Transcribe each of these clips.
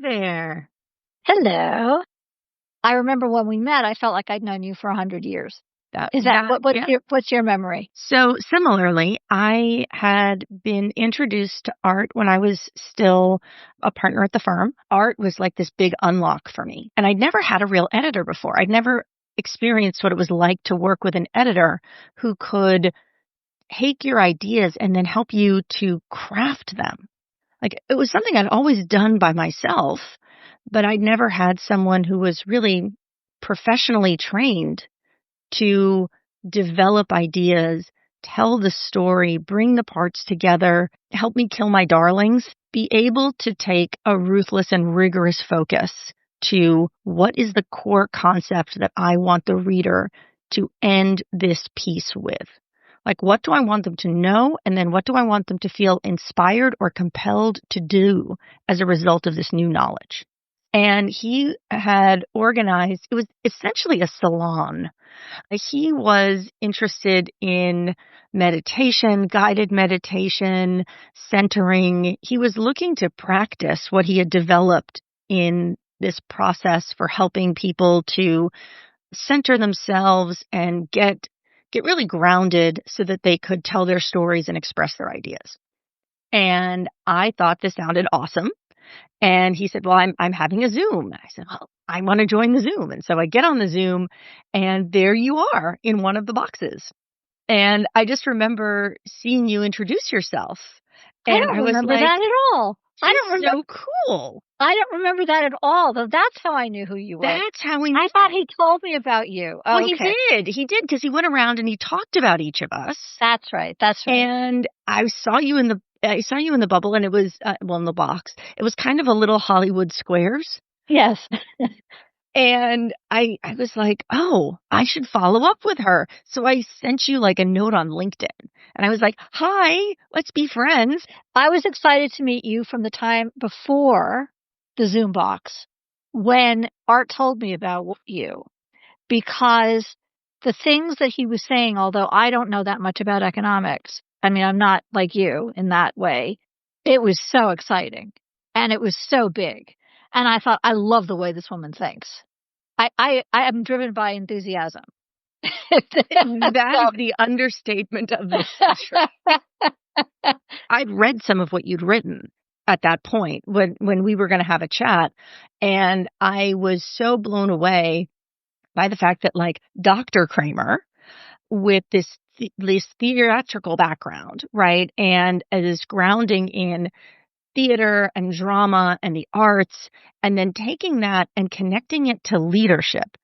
there. Hello. I remember when we met, I felt like I'd known you for 100 years. What's your memory? So similarly, I had been introduced to art when I was still a partner at the firm. Art was like this big unlock for me. And I'd never had a real editor before. I'd never experienced what it was like to work with an editor who could take your ideas and then help you to craft them. Like, it was something I'd always done by myself, but I'd never had someone who was really professionally trained to develop ideas, tell the story, bring the parts together, help me kill my darlings, be able to take a ruthless and rigorous focus to what is the core concept that I want the reader to end this piece with. Like, what do I want them to know? And then what do I want them to feel inspired or compelled to do as a result of this new knowledge? And he had organized, it was essentially a salon. He was interested in meditation, guided meditation, centering. He was looking to practice what he had developed in this process for helping people to center themselves and get really grounded so that they could tell their stories and express their ideas. And I thought this sounded awesome. And he said, well, I'm having a Zoom. I said, well, I want to join the Zoom. And so I get on the Zoom and there you are in one of the boxes. And I just remember seeing you introduce yourself. And I don't remember that at all. I don't remember. So cool. I don't remember that at all, though. That's how I knew who you were. That's how we knew. I thought he told me about you. Well, okay. He did because he went around and he talked about each of us. That's right. And I saw you in the bubble, and it was in the box. It was kind of a little Hollywood Squares. Yes. And I was like, oh, I should follow up with her. So I sent you like a note on LinkedIn. And I was like, hi, let's be friends. I was excited to meet you from the time before the Zoom box when Art told me about you, because the things that he was saying, although I don't know that much about economics, I mean, I'm not like you in that way, it was so exciting and it was so big. And I thought, I love the way this woman thinks. I am driven by enthusiasm. That is the understatement of this session. I'd read some of what you'd written at that point when we were going to have a chat. And I was so blown away by the fact that, like, Dr. Kramer, with this theatrical background, right, and is grounding in theater and drama and the arts, and then taking that and connecting it to leadership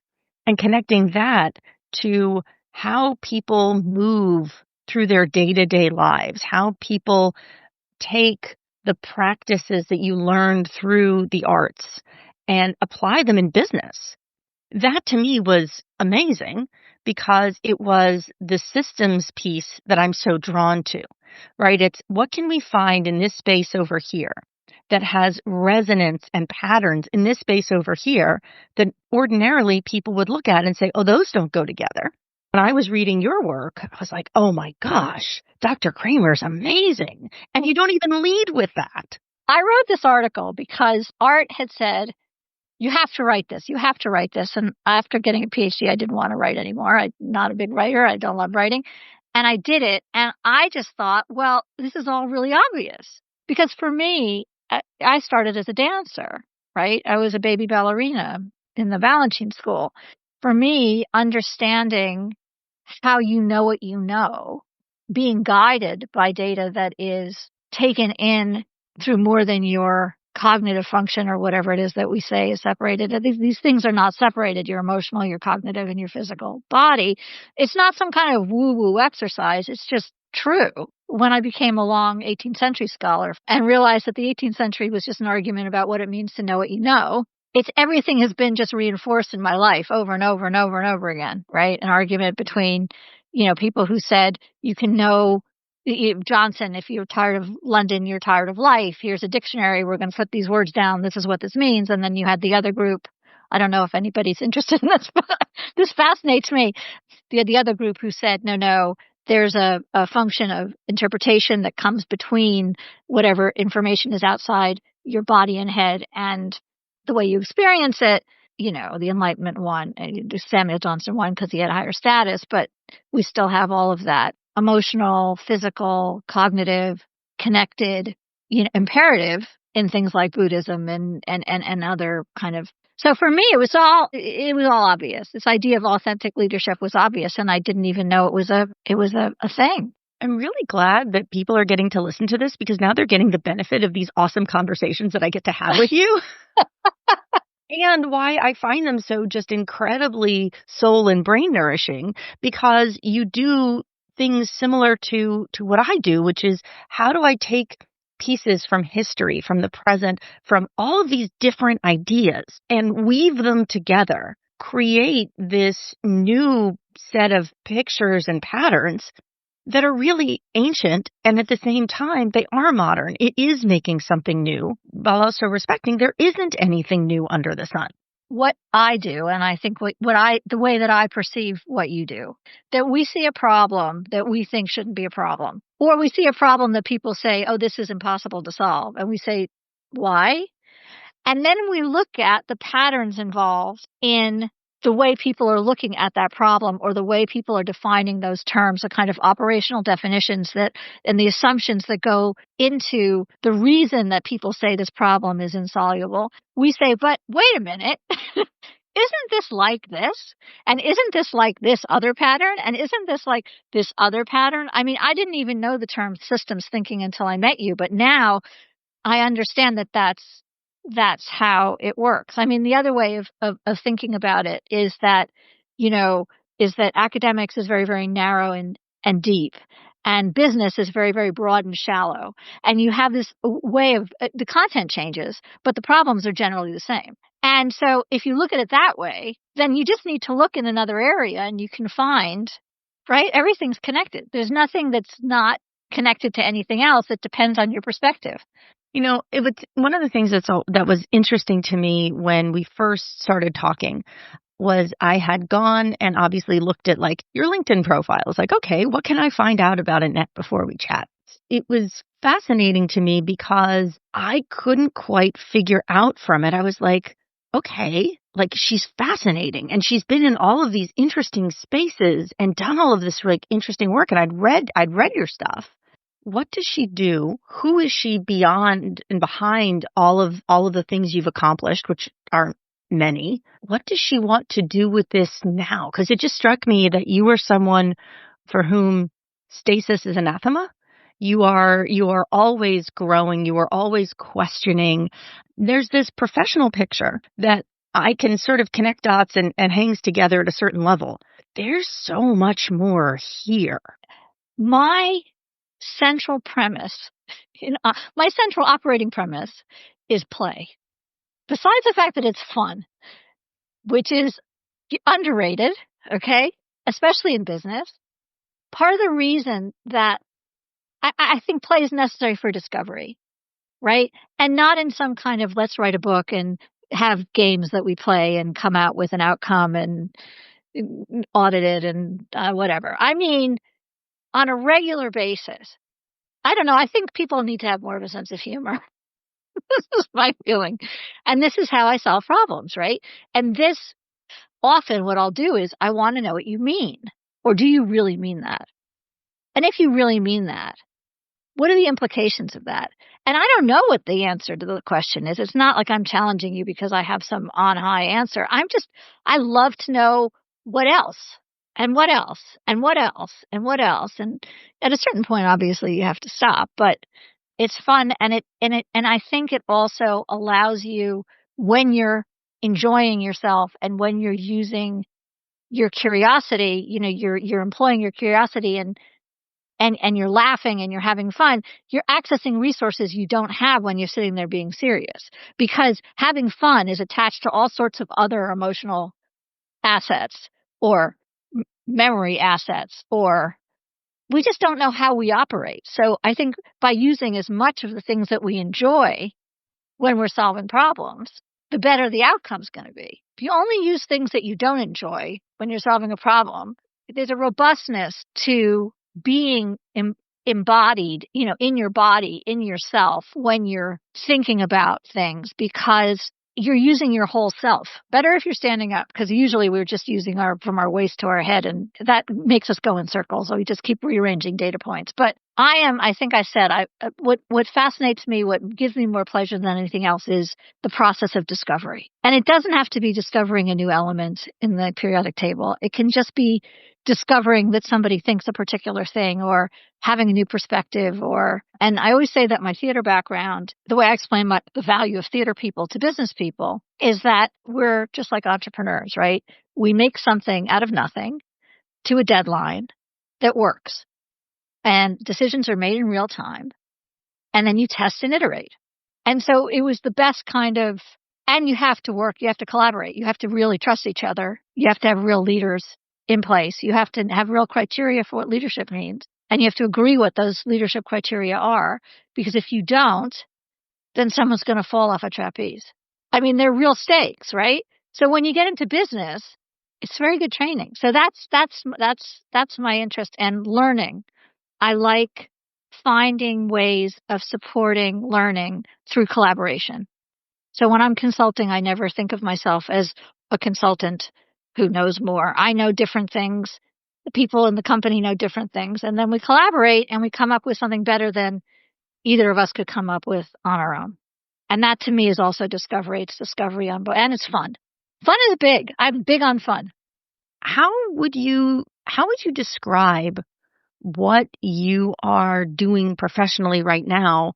and connecting that to how people move through their day-to-day lives, how people take the practices that you learned through the arts and apply them in business. That to me was amazing because it was the systems piece that I'm so drawn to, right? It's what can we find in this space over here that has resonance and patterns in this space over here that ordinarily people would look at and say, oh, those don't go together. When I was reading your work, I was like, oh my gosh, Dr. Kramer's amazing. And you don't even lead with that. I wrote this article because Art had said, you have to write this. You have to write this. And after getting a PhD, I didn't want to write anymore. I'm not a big writer. I don't love writing. And I did it. And I just thought, well, this is all really obvious. Because for me, I started as a dancer, right? I was a baby ballerina in the Balanchine school. For me, understanding how you know what you know, being guided by data that is taken in through more than your cognitive function or whatever it is that we say is separated. These things are not separated. Your emotional, your cognitive, and your physical body. It's not some kind of woo-woo exercise. It's just true. When I became a long 18th century scholar and realized that the 18th century was just an argument about what it means to know what you know, everything has been just reinforced in my life over and over and over and over again, right? An argument between, people who said you can know Johnson, if you're tired of London, you're tired of life. Here's a dictionary. We're going to put these words down. This is what this means. And then you had the other group. I don't know if anybody's interested in this, but this fascinates me. The other group who said, no, there's a function of interpretation that comes between whatever information is outside your body and head and the way you experience it. The Enlightenment one, and Samuel Johnson one because he had a higher status, but we still have all of that emotional, physical, cognitive, connected, imperative in things like Buddhism and other kind of. So for me, it was all obvious. This idea of authentic leadership was obvious, and I didn't even know it was a thing. I'm really glad that people are getting to listen to this because now they're getting the benefit of these awesome conversations that I get to have with you. And why I find them so just incredibly soul and brain nourishing, because you do things similar to what I do, which is how do I take pieces from history, from the present, from all of these different ideas and weave them together, create this new set of pictures and patterns that are really ancient, and at the same time, they are modern. It is making something new, while also respecting there isn't anything new under the sun. What I do, and I think the way that I perceive what you do, that we see a problem that we think shouldn't be a problem, or we see a problem that people say, oh, this is impossible to solve. And we say, why? And then we look at the patterns involved in the way people are looking at that problem or the way people are defining those terms, the kind of operational definitions and the assumptions that go into the reason that people say this problem is insoluble. We say, but wait a minute. Isn't this like this? And isn't this like this other pattern? And isn't this like this other pattern? I mean, I didn't even know the term systems thinking until I met you, but now I understand that that's how it works. I mean, the other way of thinking about it is that, academics is very, very narrow and deep, and business is very, very broad and shallow. And you have this way of the content changes, but the problems are generally the same. And so if you look at it that way, then you just need to look in another area and you can find, right? Everything's connected. There's nothing that's not connected to anything else. It depends on your perspective. It was one of the things that was interesting to me when we first started talking was I had gone and obviously looked at like your LinkedIn profile. It's like, okay, what can I find out about Annette before we chat? It was fascinating to me because I couldn't quite figure out from it. I was like, okay, like she's fascinating and she's been in all of these interesting spaces and done all of this like interesting work. And I'd read your stuff. What does she do? Who is she beyond and behind all of the things you've accomplished, which aren't many? What does she want to do with this now? Because it just struck me that you are someone for whom stasis is anathema. You are always growing. You are always questioning. There's this professional picture that I can sort of connect dots and hangs together at a certain level. There's so much more here. My central premise, my central operating premise is play. Besides the fact that it's fun, which is underrated, okay, especially in business, part of the reason that I think play is necessary for discovery, right? And not in some kind of let's write a book and have games that we play and come out with an outcome and audit it and whatever. I mean, on a regular basis. I don't know. I think people need to have more of a sense of humor. This is my feeling. And this is how I solve problems, right? And this often what I'll do is I want to know what you mean. Or do you really mean that? And if you really mean that, what are the implications of that? And I don't know what the answer to the question is. It's not like I'm challenging you because I have some on high answer. I love to know what else and what else and what else and what else. And at a certain point, obviously you have to stop, but it's fun. And I think it also allows you when you're enjoying yourself and when you're using your curiosity, you're employing your curiosity and you're laughing and you're having fun, you're accessing resources you don't have when you're sitting there being serious. Because having fun is attached to all sorts of other emotional assets or memory assets, or we just don't know how we operate. So I think by using as much of the things that we enjoy when we're solving problems, the better the outcome's going to be. If you only use things that you don't enjoy when you're solving a problem, there's a robustness to being embodied, in your body, in yourself when you're thinking about things, because you're using your whole self. Better if you're standing up, because usually we're just using from our waist to our head, and that makes us go in circles. So we just keep rearranging data points. But I think I said, what fascinates me, what gives me more pleasure than anything else is the process of discovery. And it doesn't have to be discovering a new element in the periodic table. It can just be discovering that somebody thinks a particular thing, or having a new perspective, and I always say that my theater background, the way I explain the value of theater people to business people is that we're just like entrepreneurs, right? We make something out of nothing to a deadline that works, and decisions are made in real time, and then you test and iterate. And so it was the best and you have to work, you have to collaborate, you have to really trust each other, you have to have real leaders in place, you have to have real criteria for what leadership means, and you have to agree what those leadership criteria are, because if you don't, then someone's going to fall off a trapeze. I mean, they're real stakes, right? So when you get into business, it's very good training. So that's my interest and learning. I like finding ways of supporting learning through collaboration. So when I'm consulting, I never think of myself as a consultant who knows more. I know different things. The people in the company know different things. And then we collaborate and we come up with something better than either of us could come up with on our own. And that to me is also discovery. It's discovery and it's fun. Fun is big. I'm big on fun. How would you describe what you are doing professionally right now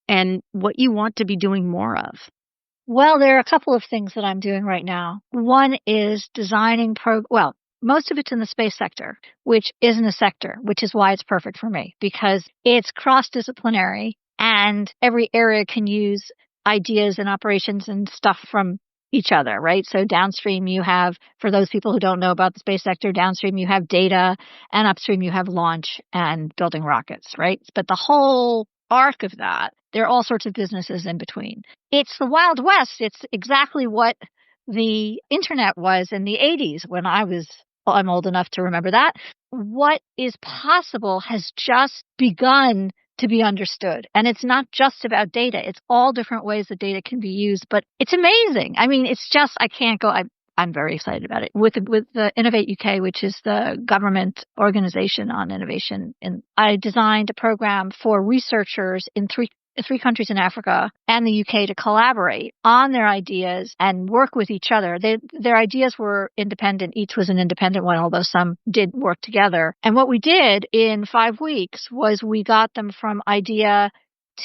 and what you want to be doing more of? Well, there are a couple of things that I'm doing right now. One is designing most of it's in the space sector, which isn't a sector, which is why it's perfect for me, because it's cross-disciplinary and every area can use ideas and operations and stuff from each other, right? So downstream you have, for those people who don't know about the space sector, downstream you have data, and upstream you have launch and building rockets, right? But the whole arc of that, there are all sorts of businesses in between. It's the Wild West. It's exactly what the internet was in the 80s when I'm old enough to remember that. What is possible has just begun to be understood. And it's not just about data. It's all different ways that data can be used, but it's amazing. I mean, it's just, I'm very excited about it. With the Innovate UK, which is the government organization on innovation, and I designed a program for researchers in three countries in Africa and the UK to collaborate on their ideas and work with each other. Their ideas were independent. Each was an independent one, although some did work together. And what we did in 5 weeks was we got them from idea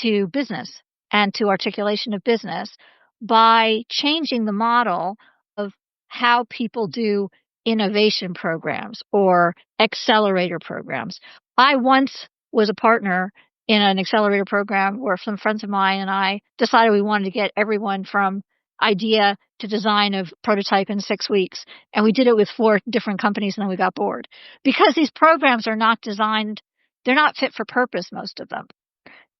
to business and to articulation of business by changing the model of how people do innovation programs or accelerator programs. I once was a partner in an accelerator program where some friends of mine and I decided we wanted to get everyone from idea to design of prototype in 6 weeks. And we did it with 4 different companies, and then we got bored. Because these programs are not designed, they're not fit for purpose, most of them.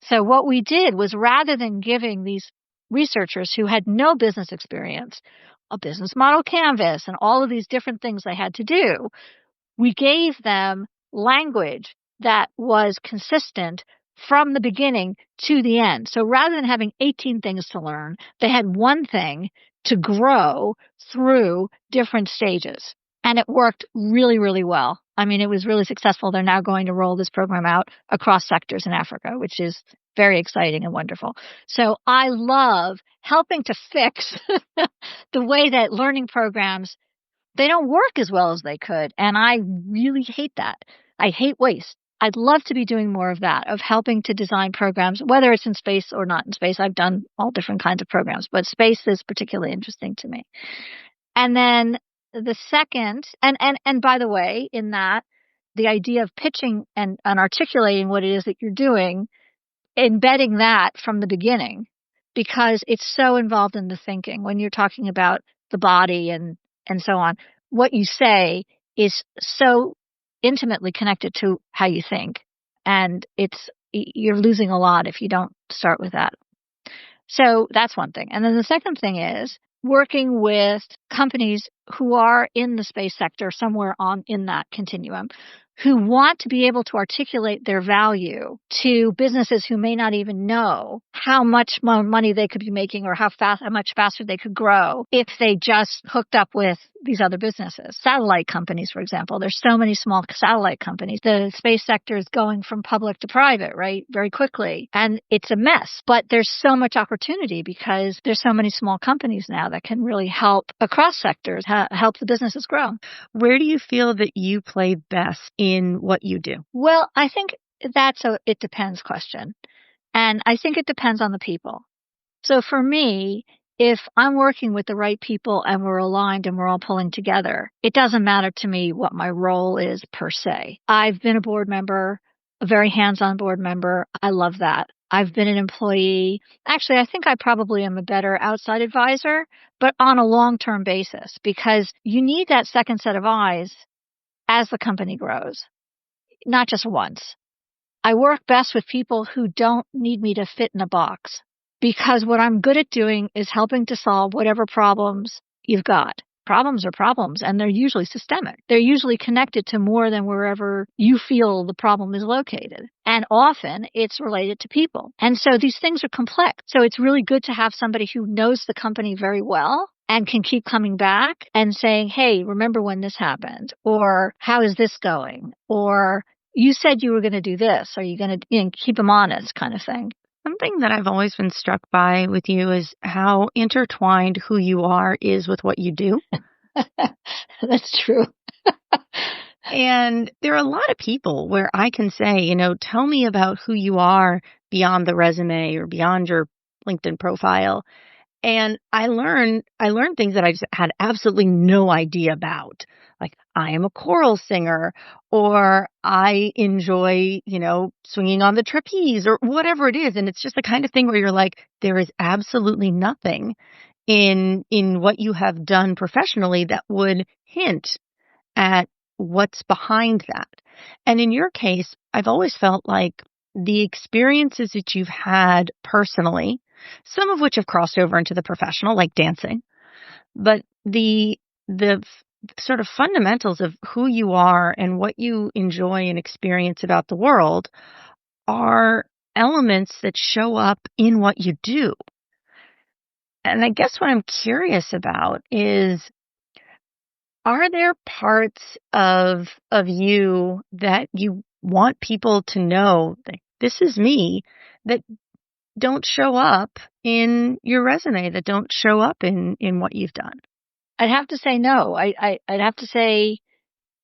So what we did was, rather than giving these researchers who had no business experience a business model canvas and all of these different things they had to do, we gave them language that was consistent from the beginning to the end. So rather than having 18 things to learn, they had one thing to grow through different stages. And it worked really, really well. I mean, it was really successful. They're now going to roll this program out across sectors in Africa, which is very exciting and wonderful. So I love helping to fix the way that learning programs, they don't work as well as they could. And I really hate that. I hate waste. I'd love to be doing more of that, of helping to design programs, whether it's in space or not in space. I've done all different kinds of programs, but space is particularly interesting to me. And then the second, and by the way, in that, the idea of pitching and articulating what it is that you're doing, embedding that from the beginning, because it's so involved in the thinking. When you're talking about the body and so on, what you say is so intimately connected to how you think. And you're losing a lot if you don't start with that. So that's one thing. And then the second thing is working with companies who are in the space sector, somewhere in that continuum, who want to be able to articulate their value to businesses who may not even know how much more money they could be making or how much faster they could grow if they just hooked up with these other businesses. Satellite companies, for example. There's so many small satellite companies. The space sector is going from public to private, right? Very quickly. And it's a mess, but there's so much opportunity because there's so many small companies now that can really help across sectors, help the businesses grow. Where do you feel that you play best in what you do? Well, I think that's a it depends question. And I think it depends on the people. So for me, if I'm working with the right people and we're aligned and we're all pulling together, it doesn't matter to me what my role is per se. I've been a board member, a very hands-on board member. I love that. I've been an employee. Actually, I think I probably am a better outside advisor, but on a long-term basis, because you need that second set of eyes as the company grows, not just once. I work best with people who don't need me to fit in a box, because what I'm good at doing is helping to solve whatever problems you've got. Problems are problems, and they're usually systemic. They're usually connected to more than wherever you feel the problem is located. And often it's related to people. And so these things are complex. So it's really good to have somebody who knows the company very well and can keep coming back and saying, hey, remember when this happened? Or how is this going? Or you said you were going to do this. Are you going to keep them honest kind of thing? Something that I've always been struck by with you is how intertwined who you are is with what you do. That's true. And there are a lot of people where I can say, tell me about who you are beyond the resume or beyond your LinkedIn profile. And I learned things that I just had absolutely no idea about. Like, I am a choral singer, or I enjoy, swinging on the trapeze, or whatever it is. And it's just the kind of thing where you're like, there is absolutely nothing in what you have done professionally that would hint at what's behind that. And in your case, I've always felt like the experiences that you've had personally, some of which have crossed over into the professional, like dancing, but the sort of fundamentals of who you are and what you enjoy and experience about the world are elements that show up in what you do. And I guess what I'm curious about is, are there parts of you that you want people to know that this is me, that don't show up in your resume, that don't show up in what you've done? I'd have to say no. I'd have to say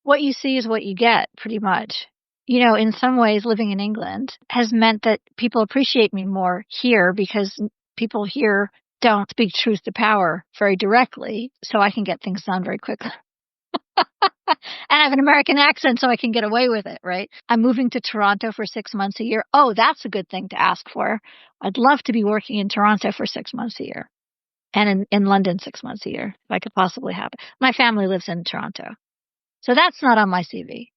what you see is what you get, pretty much. In some ways, living in England has meant that people appreciate me more here because people here don't speak truth to power very directly, so I can get things done very quickly. And I have an American accent, so I can get away with it, right? I'm moving to Toronto for 6 months a year. Oh, that's a good thing to ask for. I'd love to be working in Toronto for 6 months a year. And in London 6 months a year, if I could possibly have it. My family lives in Toronto. So that's not on my CV.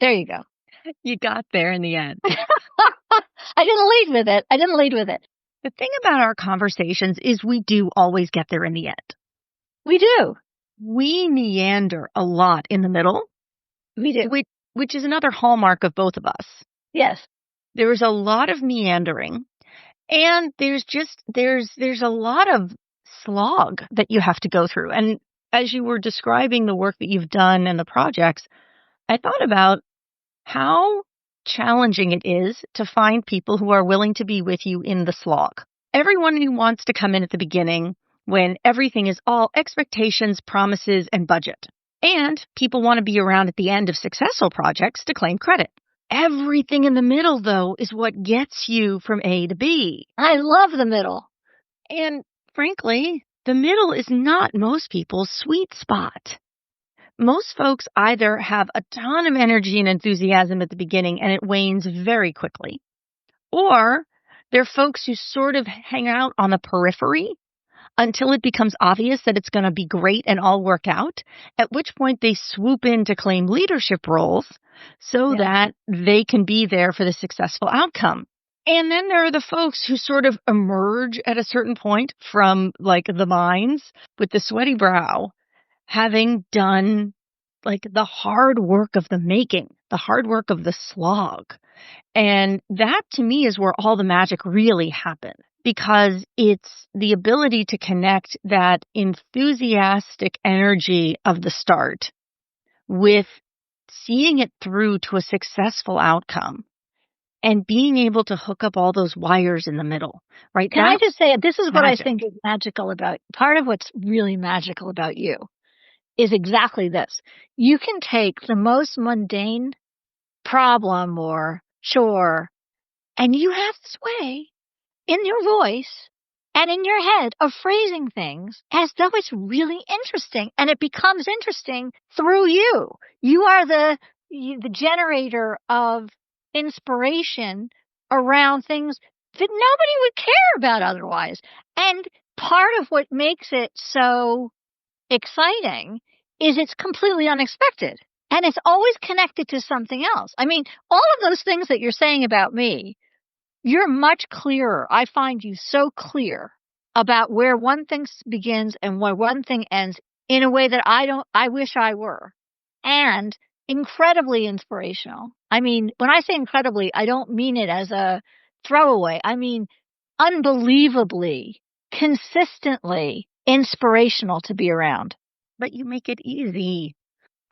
There you go. You got there in the end. I didn't lead with it. The thing about our conversations is we do always get there in the end. We do. We meander a lot in the middle. We do. Which is another hallmark of both of us. Yes. There is a lot of meandering, and there's a lot of slog that you have to go through. And as you were describing the work that you've done and the projects, I thought about how challenging it is to find people who are willing to be with you in the slog. Everyone who wants to come in at the beginning when everything is all expectations, promises, and budget. And people want to be around at the end of successful projects to claim credit. Everything in the middle, though, is what gets you from A to B. I love the middle. And frankly, the middle is not most people's sweet spot. Most folks either have a ton of energy and enthusiasm at the beginning and it wanes very quickly, or they're folks who sort of hang out on the periphery until it becomes obvious that it's going to be great and all work out, at which point they swoop in to claim leadership roles so that they can be there for the successful outcome. And then there are the folks who sort of emerge at a certain point from like the mines with the sweaty brow, having done like the hard work of the making, the hard work of the slog. And that to me is where all the magic really happened, because it's the ability to connect that enthusiastic energy of the start with seeing it through to a successful outcome and being able to hook up all those wires in the middle, right? Can I That's just say, this is what I magic. think is magical about, part of what's really magical about you is exactly this. You can take the most mundane problem or chore, and you have this way in your voice and in your head of phrasing things as though it's really interesting, and it becomes interesting through you. You are the generator of inspiration around things that nobody would care about otherwise. And part of what makes it so exciting is it's completely unexpected. And it's always connected to something else. I mean, all of those things that you're saying about me, you're much clearer. I find you so clear about where one thing begins and where one thing ends in a way that I wish I were. And incredibly inspirational. I mean, when I say incredibly, I don't mean it as a throwaway. I mean, unbelievably, consistently inspirational to be around. But you make it easy.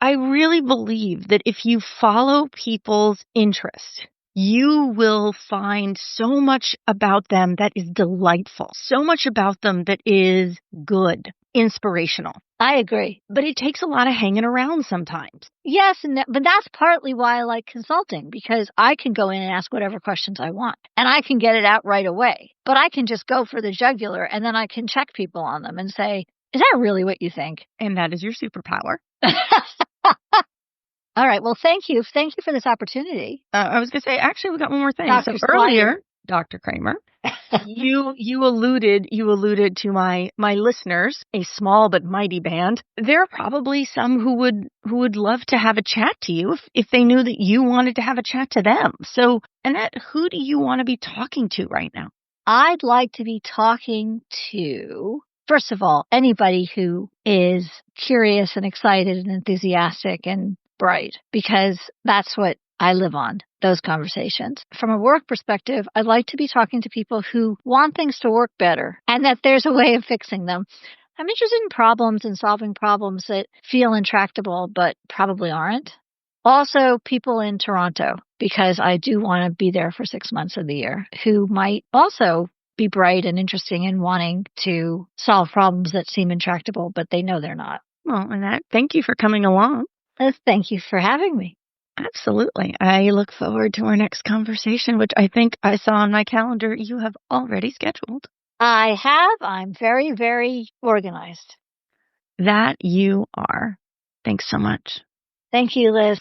I really believe that if you follow people's interests, you will find so much about them that is delightful, so much about them that is good, inspirational. I agree. But it takes a lot of hanging around sometimes. Yes, but that's partly why I like consulting, because I can go in and ask whatever questions I want, and I can get it out right away. But I can just go for the jugular, and then I can check people on them and say, is that really what you think? And that is your superpower. All right. Well, thank you. Thank you for this opportunity. I was going to say, actually, we got one more thing. Dr. So earlier, Dr. Kramer, you alluded to my listeners, a small but mighty band. There are probably some who would love to have a chat to you if they knew that you wanted to have a chat to them. So, Annette, who do you want to be talking to right now? I'd like to be talking to, first of all, anybody who is curious and excited and enthusiastic and bright, because that's what I live on, those conversations. From a work perspective, I'd like to be talking to people who want things to work better and that there's a way of fixing them. I'm interested in problems and solving problems that feel intractable but probably aren't. Also, people in Toronto, because I do want to be there for 6 months of the year, who might also be bright and interesting in wanting to solve problems that seem intractable, but they know they're not. Well, Annette, thank you for coming along. Thank you for having me. Absolutely. I look forward to our next conversation, which I think I saw on my calendar you have already scheduled. I have. I'm very, very organized. That you are. Thanks so much. Thank you, Liz.